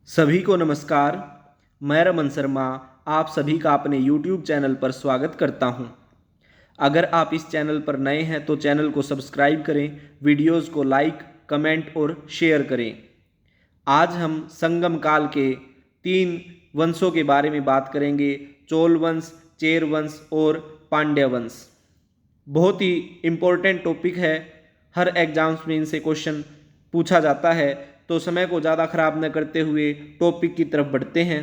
सभी को नमस्कार। मैं रमन शर्मा आप सभी का अपने YouTube चैनल पर स्वागत करता हूं। अगर आप इस चैनल पर नए हैं तो चैनल को सब्सक्राइब करें, वीडियोस को लाइक, कमेंट और शेयर करें। आज हम संगम काल के 3 वंशों के बारे में बात करेंगे, चोल वंश, चेर वंश और पांड्य वंश। बहुत ही इम्पोर्टेंट टॉपिक है, हर एग्जाम्स में इनसे क्वेश्चन पूछा जाता है। तो समय को ज़्यादा खराब न करते हुए टॉपिक की तरफ बढ़ते हैं।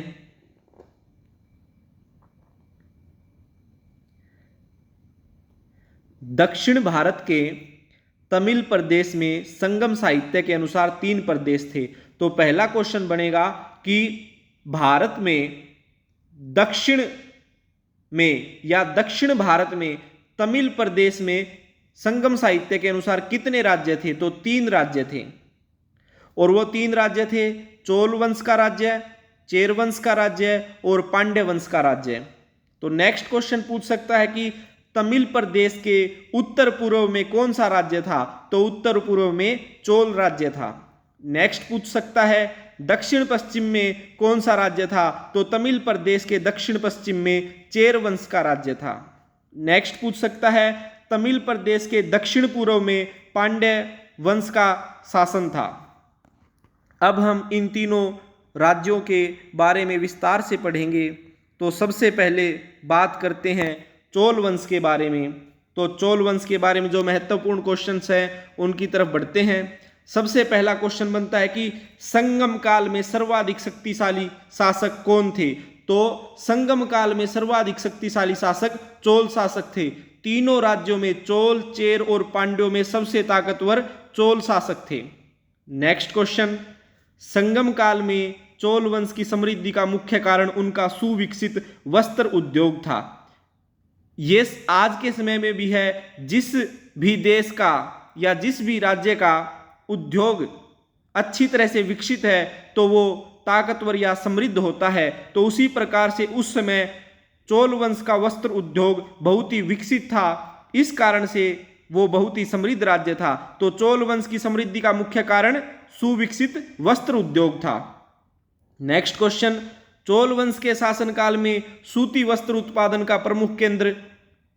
दक्षिण भारत के तमिल प्रदेश में संगम साहित्य के अनुसार 3 प्रदेश थे। तो पहला क्वेश्चन बनेगा कि भारत में दक्षिण में या दक्षिण भारत में तमिल प्रदेश में संगम साहित्य के अनुसार कितने राज्य थे? तो 3 राज्य थे। और वो 3 राज्य थे चोल वंश का राज्य, चेर वंश का राज्य और पांड्य वंश का राज्य। तो नेक्स्ट क्वेश्चन पूछ सकता है कि तमिल प्रदेश के उत्तर पूर्व में कौन सा राज्य था? तो उत्तर पूर्व में चोल राज्य था। नेक्स्ट पूछ सकता है दक्षिण पश्चिम में कौन सा राज्य था? तो तमिल प्रदेश के दक्षिण पश्चिम में चेर वंश का राज्य था। नेक्स्ट पूछ सकता है तमिल प्रदेश के दक्षिण पूर्व में पांड्य वंश का शासन था। अब हम इन तीनों राज्यों के बारे में विस्तार से पढ़ेंगे। तो सबसे पहले बात करते हैं चोल वंश के बारे में। तो चोल वंश के बारे में जो महत्वपूर्ण क्वेश्चंस हैं उनकी तरफ बढ़ते हैं। सबसे पहला क्वेश्चन बनता है कि संगम काल में सर्वाधिक शक्तिशाली शासक कौन थे? तो संगम काल में सर्वाधिक शक्तिशाली शासक चोल शासक थे। तीनों राज्यों में चोल, चेर और पांड्यों में सबसे ताकतवर चोल शासक थे। नेक्स्ट क्वेश्चन, संगम काल में चोल वंश की समृद्धि का मुख्य कारण उनका सुविकसित वस्त्र उद्योग था। ये आज के समय में भी है, जिस भी देश का या जिस भी राज्य का उद्योग अच्छी तरह से विकसित है तो वो ताकतवर या समृद्ध होता है। तो उसी प्रकार से उस समय चोल वंश का वस्त्र उद्योग बहुत ही विकसित था, इस कारण से वो बहुत ही समृद्ध राज्य था। तो चोल वंश की समृद्धि का मुख्य कारण सुविकसित वस्त्र उद्योग था। नेक्स्ट क्वेश्चन, चोल वंश के शासनकाल में सूती वस्त्र उत्पादन का प्रमुख केंद्र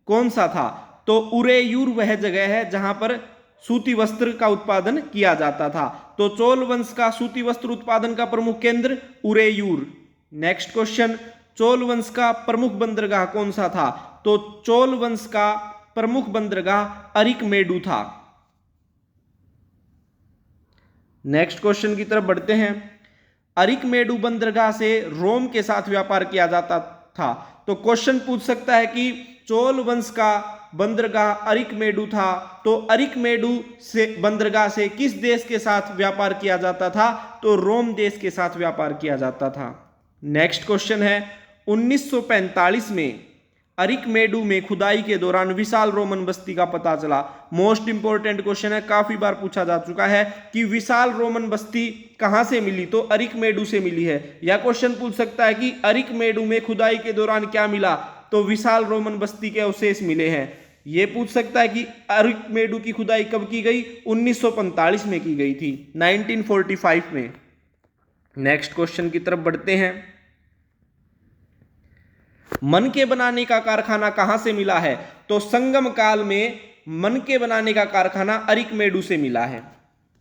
कौन सा था? तो उरेयूर वह जगह है जहां पर सूती वस्त्र का उत्पादन किया जाता था। तो चोल वंश का सूती वस्त्र उत्पादन का प्रमुख केंद्र उरेयूर। नेक्स्ट क्वेश्चन, चोल वंश का प्रमुख बंदरगाह कौन सा था? तो चोल वंश का प्रमुख बंदरगाह अरिकमेडु था। नेक्स्ट क्वेश्चन की तरफ बढ़ते हैं। अरिकमेडु बंदरगाह से रोम के साथ व्यापार किया जाता था। तो क्वेश्चन पूछ सकता है कि चोल वंश का बंदरगाह अरिकमेडु था, तो अरिकमेडु से बंदरगाह से किस देश के साथ व्यापार किया जाता था? तो रोम देश के साथ व्यापार किया जाता था। नेक्स्ट क्वेश्चन है, 1945 में अरिकमेडु में खुदाई के दौरान विशाल रोमन बस्ती का पता चला। मोस्ट इंपोर्टेंट क्वेश्चन है, काफी बार पूछा जा चुका है कि विशाल रोमन बस्ती कहां से मिली? तो अरिकमेडु से मिली है। या क्वेश्चन पूछ सकता है कि अरिकमेडु में खुदाई के दौरान क्या मिला? तो विशाल रोमन बस्ती के अवशेष मिले हैं। यह पूछ सकता है कि अरिकमेडु की खुदाई कब की गई? 1945 में की गई थी, 1945 में। नेक्स्ट क्वेश्चन की तरफ बढ़ते हैं। मनके बनाने का कारखाना कहां से मिला है? तो संगम काल में मनके बनाने का कारखाना अरिकमेडु से मिला है।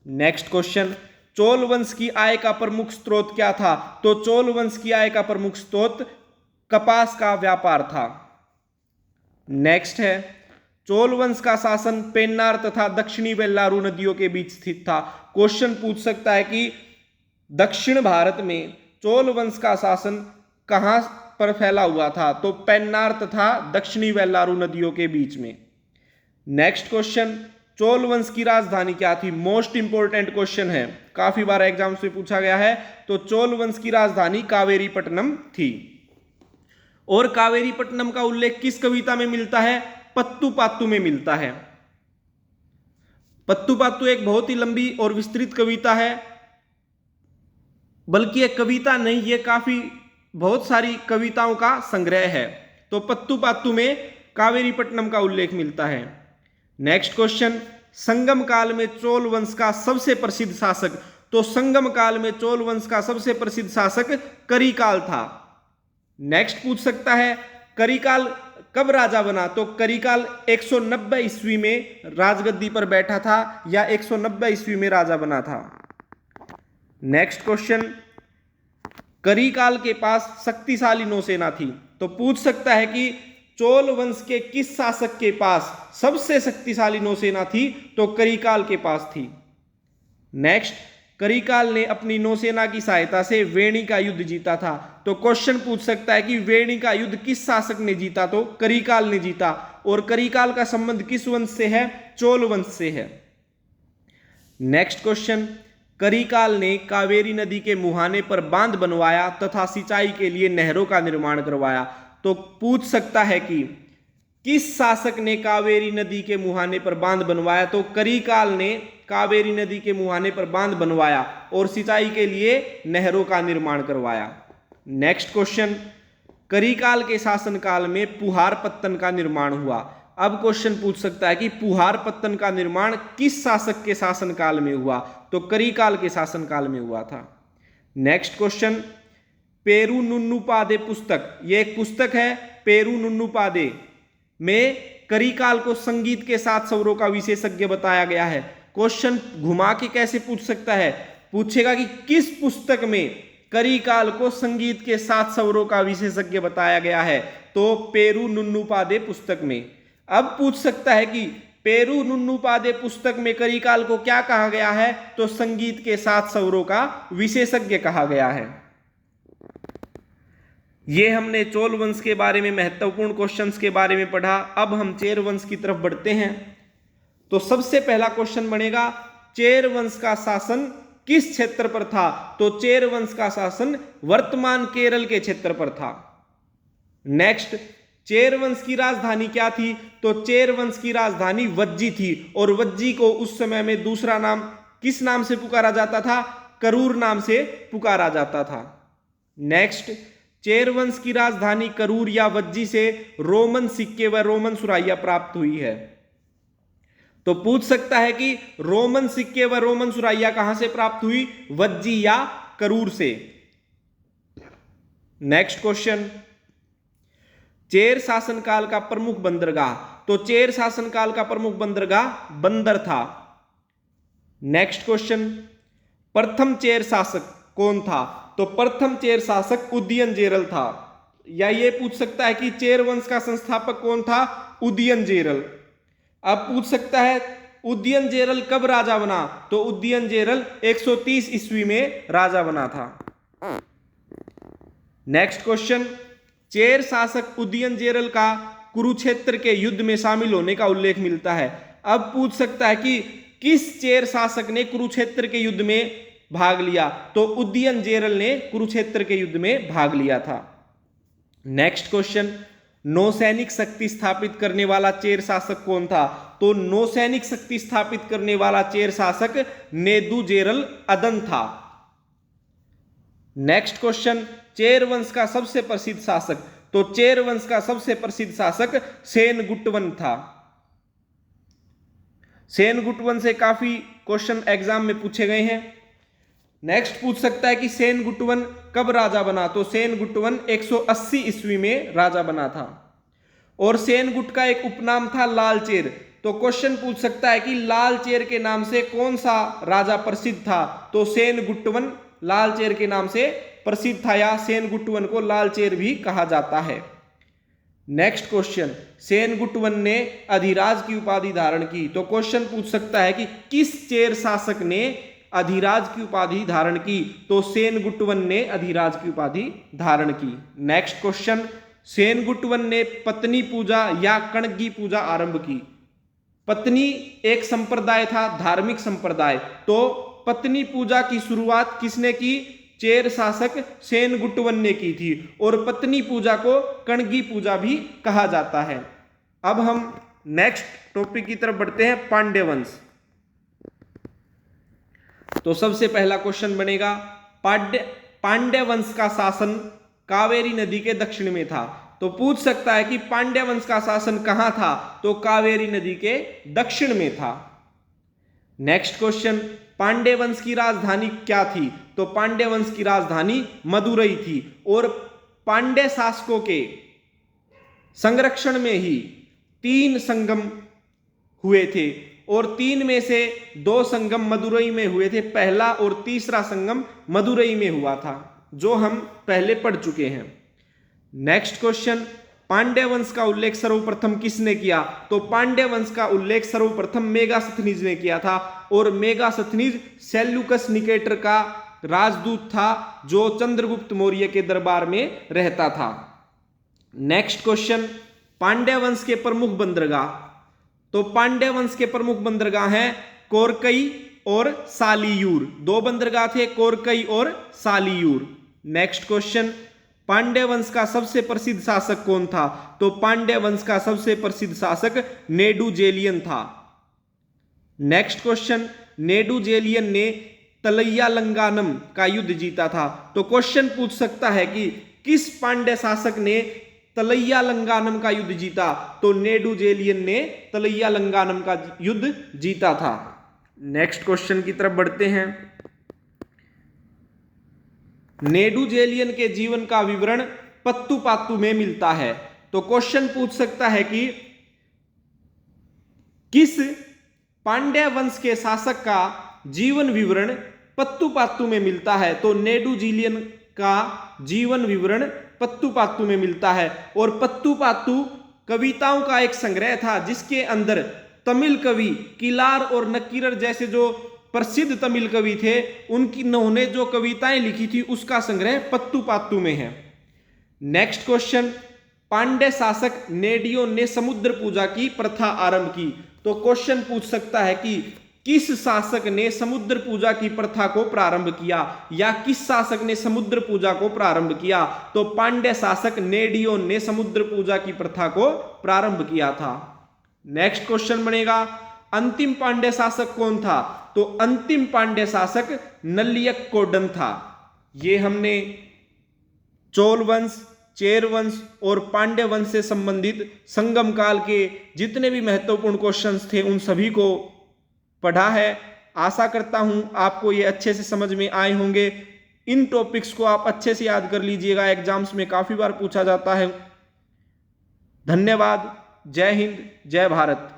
नेक्स्ट क्वेश्चन, चोल वंश की आय का प्रमुख स्रोत क्या था? तो चोल वंश की आय का प्रमुख स्रोत कपास का व्यापार था। नेक्स्ट है, चोल वंश का शासन पेन्नार तथा दक्षिणी वेल्लारू नदियों के बीच स्थित था। क्वेश्चन पूछ सकता है कि दक्षिण भारत में चोल वंश का शासन कहां पर फैला हुआ था? तो पेन्नार तथा दक्षिणी वेल्लारू नदियों के बीच में। नेक्स्ट क्वेश्चन, चोल वंश की राजधानी क्या थी? मोस्ट इंपोर्टेंट क्वेश्चन है, काफी बार एग्जाम्स में पूछा गया है। तो चोल वंश की राजधानी कावेरीपट्टनम थी। और कावेरीपट्टनम का उल्लेख किस कविता में मिलता है? पत्तू पात्तू में मिलता है। पत्तू पात्तू एक बहुत ही लंबी और विस्तृत कविता है, बल्कि एक कविता नहीं, ये काफी बहुत सारी कविताओं का संग्रह है। तो पत्तू पात्तू में कावेरीपट्टनम का उल्लेख मिलता है। नेक्स्ट क्वेश्चन, संगम काल में चोल वंश का सबसे प्रसिद्ध शासक तो संगम काल में चोल वंश का सबसे प्रसिद्ध शासक करिकाल था। नेक्स्ट पूछ सकता है करिकाल कब राजा बना, तो करिकाल 190 ईस्वी में राजगद्दी पर बैठा था या 190 ईस्वी में राजा बना था। नेक्स्ट क्वेश्चन, करिकाल के पास शक्तिशाली नौसेना थी, तो पूछ सकता है कि चोल वंश के किस शासक के पास सबसे शक्तिशाली नौसेना थी, तो करिकाल के पास थी। नेक्स्ट, करिकाल ने अपनी नौसेना की सहायता से वेणी का युद्ध जीता था, तो क्वेश्चन पूछ सकता है कि वेणी का युद्ध किस शासक ने जीता, तो करिकाल ने जीता। और करिकाल का संबंध किस वंश से है, चोल वंश से है। नेक्स्ट क्वेश्चन, करिकाल ने कावेरी नदी के मुहाने पर बांध बनवाया तथा सिंचाई के लिए नहरों का निर्माण करवाया, तो पूछ सकता है कि किस शासक ने कावेरी नदी के मुहाने पर बांध बनवाया, तो करिकाल ने कावेरी नदी के मुहाने पर बांध बनवाया और सिंचाई के लिए नहरों का निर्माण करवाया। नेक्स्ट क्वेश्चन, करिकाल के शासनकाल में पुहारपत्तन का निर्माण हुआ। अब क्वेश्चन पूछ सकता है कि पुहारपत्तन का निर्माण किस शासक के शासनकाल में हुआ, तो करिकाल के शासनकाल में हुआ था। नेक्स्ट क्वेश्चन, पेरुनुन्नुपादे पुस्तक, यह एक पुस्तक है पेरुनुन्नुपादे में करिकाल को संगीत के 7 स्वरों का विशेषज्ञ बताया गया है। क्वेश्चन घुमा के कैसे पूछ सकता है, पूछेगा कि किस पुस्तक में करिकाल को संगीत के 7 स्वरों का विशेषज्ञ बताया गया है, तो पेरुनुन्नुपादे पुस्तक में। अब पूछ सकता है कि पेरुनुन्नुपादे पुस्तक में करिकाल को क्या कहा गया है, तो संगीत के 7 स्वरों का विशेषज्ञ कहा गया है। ये हमने चोल वंश के बारे में महत्वपूर्ण क्वेश्चंस के बारे में पढ़ा। अब हम चेर वंश की तरफ बढ़ते हैं। तो सबसे पहला क्वेश्चन बनेगा, चेर वंश का शासन किस क्षेत्र पर था, तो चेर वंश का शासन वर्तमान केरल के क्षेत्र पर था। नेक्स्ट, चेर वंश की राजधानी क्या थी, तो चेर वंश की राजधानी वज्जी थी और वज्जी को उस समय में दूसरा नाम किस नाम से पुकारा जाता था, करूर नाम से पुकारा जाता था। नेक्स्ट, चेर वंश की राजधानी करूर या वज्जी से रोमन सिक्के व रोमन सुराइयां प्राप्त हुई है, तो पूछ सकता है कि रोमन सिक्के व रोमन सुराइयां कहां से प्राप्त हुई, वज्जी या करूर से। नेक्स्ट क्वेश्चन, चेर शासनकाल का प्रमुख बंदरगाह, तो चेर शासनकाल का प्रमुख बंदरगाह बंदर था। नेक्स्ट क्वेश्चन, प्रथम चेर शासक कौन था, तो प्रथम चेर शासक उदयनजेरल था। या ये पूछ सकता है कि चेर वंश का संस्थापक कौन था, उदयनजेरल। अब पूछ सकता है उदयनजेरल कब राजा बना, तो उदयनजेरल 130 ईस्वी में राजा बना था। नेक्स्ट क्वेश्चन, चेर शासक उदयनजेरल का कुरुक्षेत्र के युद्ध में शामिल होने का उल्लेख मिलता है। अब पूछ सकता है कि किस चेर शासक ने कुरुक्षेत्र के युद्ध में भाग लिया, तो उदयनजेरल ने कुरुक्षेत्र के युद्ध में भाग लिया था। नेक्स्ट क्वेश्चन, नौसैनिक शक्ति स्थापित करने वाला चेर शासक कौन था, तो नौसैनिक शक्ति स्थापित करने वाला चेर शासक नेदुजेरल अदन था। नेक्स्ट क्वेश्चन, चेर वंश का सबसे प्रसिद्ध शासक, तो चेर वंश का सबसे प्रसिद्ध शासक सेनगुट्टवन था। सेनगुट्टवन से काफी क्वेश्चन एग्जाम में पूछे गए हैं। नेक्स्ट पूछ सकता है कि सेनगुट्टवन कब राजा बना, तो सेनगुट्टवन 180 ईस्वी में राजा बना था। और सेनगुट्ट का एक उपनाम था लालचेर, तो क्वेश्चन पूछ सकता है कि लालचेर के नाम से कौन सा राजा प्रसिद्ध था, तो सेनगुट्टवन लालचेर के नाम से प्रसिद्ध था या सेनगुट्टवन को लालचेर भी कहा जाता है। नेक्स्ट क्वेश्चन, सेनगुट्टवन ने अधिराज की उपाधि धारण की, तो क्वेश्चन पूछ सकता है कि किस चेर शासक ने अधिराज की उपाधि धारण की, तो सेनगुट्टवन ने अधिराज की उपाधि धारण की। नेक्स्ट क्वेश्चन, सेनगुट्टवन ने पत्नी पूजा या कणगी पूजा आरंभ की। पत्नी एक संप्रदाय था, धार्मिक संप्रदाय, तो पत्नी पूजा की शुरुआत किसने की, चेर शासक सेनगुट्टवन ने की थी और पत्नी पूजा को कणगी पूजा भी कहा जाता है। अब हम नेक्स्ट टॉपिक की तरफ बढ़ते हैं, पांड्य वंश। तो सबसे पहला क्वेश्चन बनेगा, पांड्य वंश का शासन कावेरी नदी के दक्षिण में था, तो पूछ सकता है कि पांड्य वंश का शासन कहां था, तो कावेरी नदी के दक्षिण में था। नेक्स्ट क्वेश्चन, पांड्य वंश की राजधानी क्या थी? तो पांड्य वंश की राजधानी मदुरई थी। और पांड्य शासकों के संरक्षण में ही 3 संगम हुए थे और 3 में से 2 संगम मदुरई में हुए थे। पहला और तीसरा संगम मदुरई में हुआ था, जो हम पहले पढ़ चुके हैं। नेक्स्ट क्वेश्चन, पांड्य वंश का उल्लेख सर्वप्रथम किसने किया? तो पांड्य वंश का उल्लेख सर्वप्रथम मेगास्थनीज ने किया था और मेगास्थनीज सेल्यूकस निकेटर का राजदूत था जो चंद्रगुप्त मौर्य के दरबार में रहता था। नेक्स्ट क्वेश्चन, पांड्य वंश के प्रमुख बंदरगाह। तो पांड्य वंश के प्रमुख बंदरगाह हैं कोरकई और सालियूर। 2 बंदरगाह थे, कोरकई और सालियूर। नेक्स्ट क्वेश्चन, पांड्य वंश का सबसे प्रसिद्ध शासक कौन था? तो पांड्य वंश का सबसे प्रसिद्ध शासक नेडुजेलियन था। नेक्स्ट क्वेश्चन, नेडुजेलियन ने तलैयालंगानम का युद्ध जीता था। तो क्वेश्चन पूछ सकता है कि किस पांड्य शासक ने तलैयालंगानम का युद्ध जीता? तो नेडुजेलियन ने तलैयालंगानम का युद्ध जीता था। नेक्स्ट क्वेश्चन की तरफ बढ़ते हैं। नेडुजेलियन के जीवन का विवरण पत्तू पात्तू में मिलता है। तो क्वेश्चन पूछ सकता है कि किस पांड्य वंश के शासक का जीवन विवरण पत्तू पात्तू में मिलता है? तो नेडुजेलियन का जीवन विवरण पत्तू पात्तू में मिलता है। और पत्तू पात्तू कविताओं का एक संग्रह था जिसके अंदर तमिल कवि किलार और नक्कीरर जैसे जो प्रसिद्ध तमिल कवि थे उन्होंने जो कविताएं लिखी थी उसका संग्रह पत्तू पात्तू में है। नेक्स्ट क्वेश्चन, पांड्य शासक नेडियो ने समुद्र पूजा की प्रथा आरंभ की। तो क्वेश्चन पूछ सकता है कि किस शासक ने समुद्र पूजा की प्रथा को प्रारंभ किया या किस शासक ने समुद्र पूजा को प्रारंभ किया? तो पांड्य शासक नेडियो ने समुद्र पूजा की प्रथा को प्रारंभ किया था। नेक्स्ट क्वेश्चन बनेगा, अंतिम पांड्य शासक कौन था? तो अंतिम पांड्य शासक नलियक्कोडन था। ये हमने चोल वंश, चेर वंश और पांड्य वंश से संबंधित संगम काल के जितने भी महत्वपूर्ण क्वेश्चंस थे उन सभी को पढ़ा है। आशा करता हूं आपको ये अच्छे से समझ में आए होंगे। इन टॉपिक्स को आप अच्छे से याद कर लीजिएगा, एग्जाम्स में काफी बार पूछा जाता है। धन्यवाद। जय हिंद, जय भारत।